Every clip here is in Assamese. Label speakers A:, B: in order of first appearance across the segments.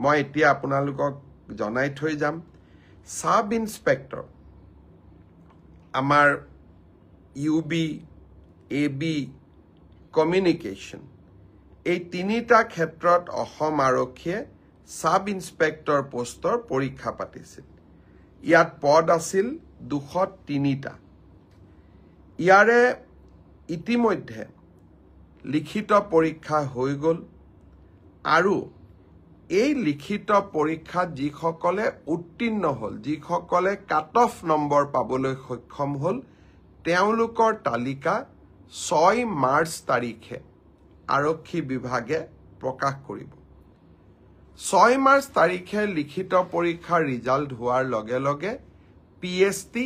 A: মই এতিয়া আপোনালোকক জনাই থৈ যাম সাব ইন্সপেক্টৰ আমাৰ ইউবি এবি কমিউনিকেশ্যন এই তিনিটা ক্ষেত্ৰত অসম আৰক্ষীয়ে সাব ইন্সপেক্টৰ পোষ্টৰ পৰীক্ষা পাতিছিল ইয়াত পদ আছিল 203টা ইয়াৰে ইতিমধ্যে লিখিত পৰীক্ষা হৈ গ'ল আৰু এই লিখিত পৰীক্ষাত যিসকলে উত্তীৰ্ণ হ'ল যিসকলে কাট অফ নম্বৰ পাবলৈ সক্ষম হ'ল তেওঁলোকৰ তালিকা 6 মাৰ্চ তাৰিখে আৰক্ষী বিভাগে প্ৰকাশ কৰিব 6 মাৰ্চ তাৰিখে লিখিত পৰীক্ষাৰ ৰিজাল্ট হোৱাৰ লগে লগে পিএছটি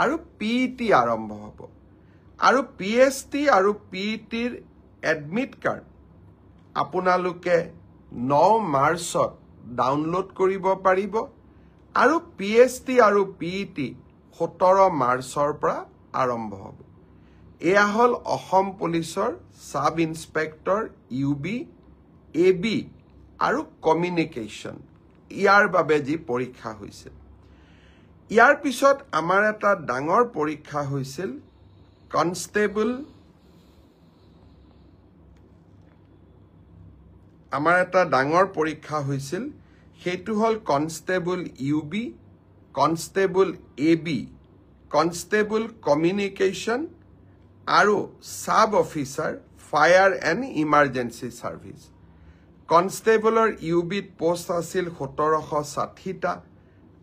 A: আৰু পিইটি আৰম্ভ হ'ব আৰু পিএছটি আৰু পিইটিৰ এডমিট কাৰ্ড আপোনালোকে 9 মাৰ্চত ডাউনলোড কৰিব পাৰিব আৰু পিএছটি আৰু পিইটি 17 মাৰ্চৰ পৰা আৰম্ভ হ'ব এয়া হ'ল অসম পুলিচৰ সাব ইন্সপেক্টৰ ইউবি এবি আৰু কমিউনিকেশ্যন ইয়াৰ বাবে যি পৰীক্ষা হৈছিল ইয়াৰ পিছত আমাৰ এটা ডাঙৰ পৰীক্ষা হৈছিল কনষ্টেবল আমাৰ এটা ডাঙৰ পৰীক্ষা হৈছিল সেইটো হ'ল constable UB constable AB constable communication আৰু sub officer fire and emergency service কনষ্টেবলৰ ইউবিত পোষ্ট আছিল 1760টা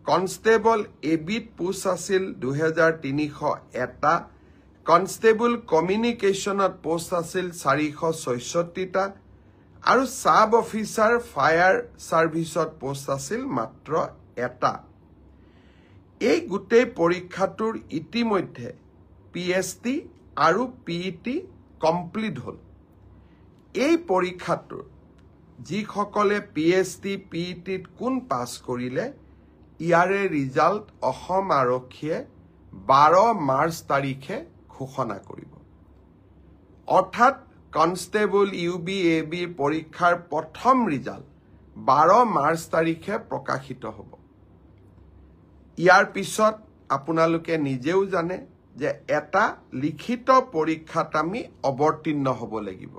A: কনষ্টেবল এবিত পোষ্ট আছিল 2301টা কনষ্টেবল কমিউনিকেশ্যনত পোষ্ট আছিল 466টা আৰু সাব অফিচাৰ ফায়াৰ সাৰ্ভিসত পোষ্ট আছিল মাত্ৰ এটা এই গোটেই পৰীক্ষাটোৰ ইতিমধ্যে পিএছটি আৰু পিইটি কমপ্লিট হ'ল এই পৰীক্ষাটোৰ যিসকলে পিএছটি পিইটিত কোন পাছ কৰিলে ইয়াৰে ৰিজাল্ট অসম আৰক্ষীয়ে 12 মাৰ্চ তাৰিখে ঘোষণা কৰিব অৰ্থাৎ কনষ্টেবল ইউবি এবি পৰীক্ষাৰ প্ৰথম ৰিজাল্ট 12 মাৰ্চ তাৰিখে প্ৰকাশিত হ'ব ইয়াৰ পিছত আপোনালোকে নিজেও জানে যে এটা লিখিত পৰীক্ষাত আমি অৱতীৰ্ণ হ'ব লাগিব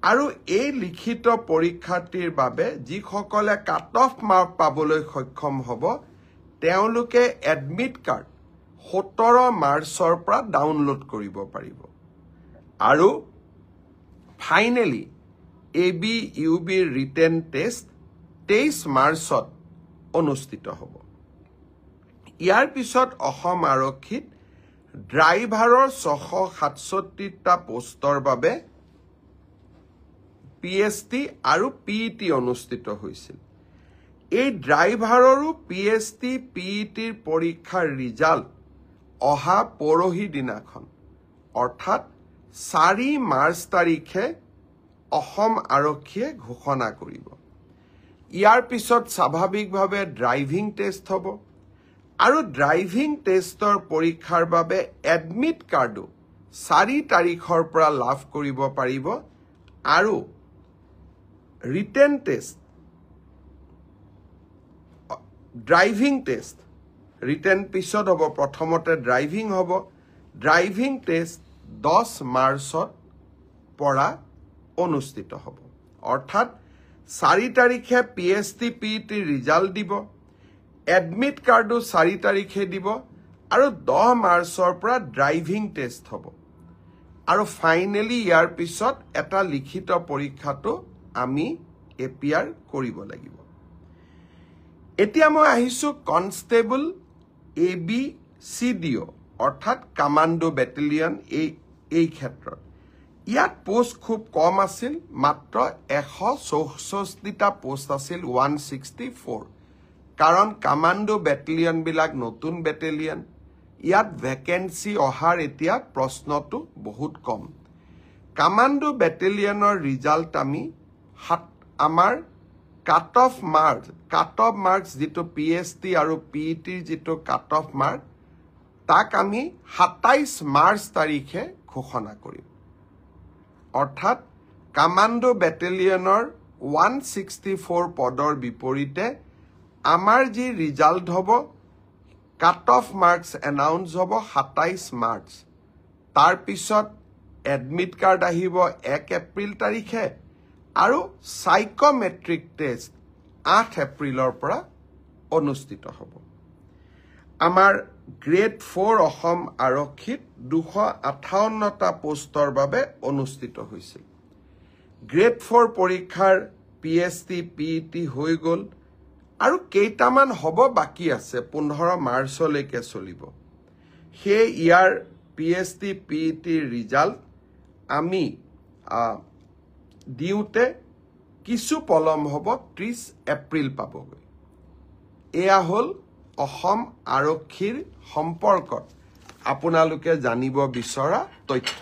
A: আৰু এই লিখিত পৰীক্ষাটিৰ বাবে যিসকলে কাট অফ মাৰ্ক পাবলৈ সক্ষম হ'ব তেওঁলোকে এডমিট কাৰ্ড 17 মাৰ্চৰ পৰা ডাউনলোড কৰিব পাৰিব আৰু ফাইনেলি এবি ইউবিৰ ৰিটেন টেষ্ট 23 মাৰ্চত অনুষ্ঠিত হ'ব ইয়াৰ পিছত অসম আৰক্ষীত ড্ৰাইভাৰৰ 667টা পোষ্টৰ বাবে পিএছটি আৰু পিইটি অনুষ্ঠিত হৈছিল এই ড্ৰাইভাৰৰো পিএছটি পিইটিৰ পৰীক্ষাৰ ৰিজাল্ট অহা পৰহি দিনাখন অৰ্থাৎ 4 মাৰ্চ তাৰিখে অসম আৰক্ষীয়ে ঘোষণা কৰিব ইয়াৰ পিছত স্বাভাৱিকভাৱে ড্ৰাইভিং টেষ্ট হ'ব আৰু ড্ৰাইভিং টেষ্টৰ পৰীক্ষাৰ বাবে এডমিট কাৰ্ডো 4 তাৰিখৰ পৰা লাভ কৰিব পাৰিব আৰু written test driving test written পিছত হ'ব প্ৰথমতে ড্ৰাইভিং হ'ব ড্ৰাইভিং টেষ্ট 10 মাৰ্চত পৰা অনুষ্ঠিত হ'ব অৰ্থাৎ 4 তাৰিখে পিএছটি পিইটি ৰিজাল্ট দিব এডমিট কাৰ্ডো 4 তাৰিখে দিব আৰু 10 মাৰ্চৰ পৰা ড্ৰাইভিং টেষ্ট হ'ব আৰু ফাইনেলি ইয়াৰ পিছত এটা লিখিত পৰীক্ষাটো আমি এপিয়াৰ কৰিব লাগিব এতিয়া মই আহিছো কনষ্টেবল এবি সিডিও অৰ্থাৎ কমান্ডো বেটেলিয়ন এই ক্ষেত্ৰত ইয়াত পোষ্ট খুব কম আছিল মাত্ৰ 164টা পোষ্ট আছিল 164 কাৰণ কমান্ডো বেটেলিয়ন বিলাক নতুন বেটেলিয়ন ইয়াত ভ্যাকেন্সি অহাৰ এতিয়া প্ৰশ্নটো বহুত কম কমান্ডো বেটেলিয়নৰ ৰিজাল্ট আমি আমাৰ কাট অফ মাৰ্কস যেটো পিএছটি আৰু পিইটিৰ যেটো কাট অফ মাৰ্ক তাক আমি 27 মাৰ্চ তাৰিখে ঘোষণা কৰিম অৰ্থাৎ কমান্ডো বেটেলিয়নৰ 164 পদৰ বিপৰীতে আমাৰ যি ৰিজাল্ট হ'ব কাট অফ মাৰ্কছ এনাউন্স হ'ব 27 মাৰ্চ তাৰ পিছত এডমিট কাৰ্ড আহিব 1 এপ্ৰিল তাৰিখে আৰু সাইকোমেট্ৰিক টেষ্ট 8 এপ্ৰিলৰ পৰা অনুষ্ঠিত হ'ব আমাৰ গ্ৰেড 4 অসম আৰক্ষীত 258টা পোষ্টৰ বাবে অনুষ্ঠিত হৈছিল গ্ৰেড 4 পৰীক্ষাৰ পিএছটি পিইটি হৈ গ'ল আৰু কেইটামান হ'ব বাকি আছে 15 মাৰ্চলৈকে চলিব সেই ইয়াৰ পিএছটি পিইটি ৰিজাল্ট আমি দিওঁতে কিছু পলম হ'ব 30 এপ্ৰিল পাবগৈ এয়া হ'ল অসম আৰক্ষীৰ সম্পৰ্কত আপোনালোকে জানিব বিচৰা তথ্য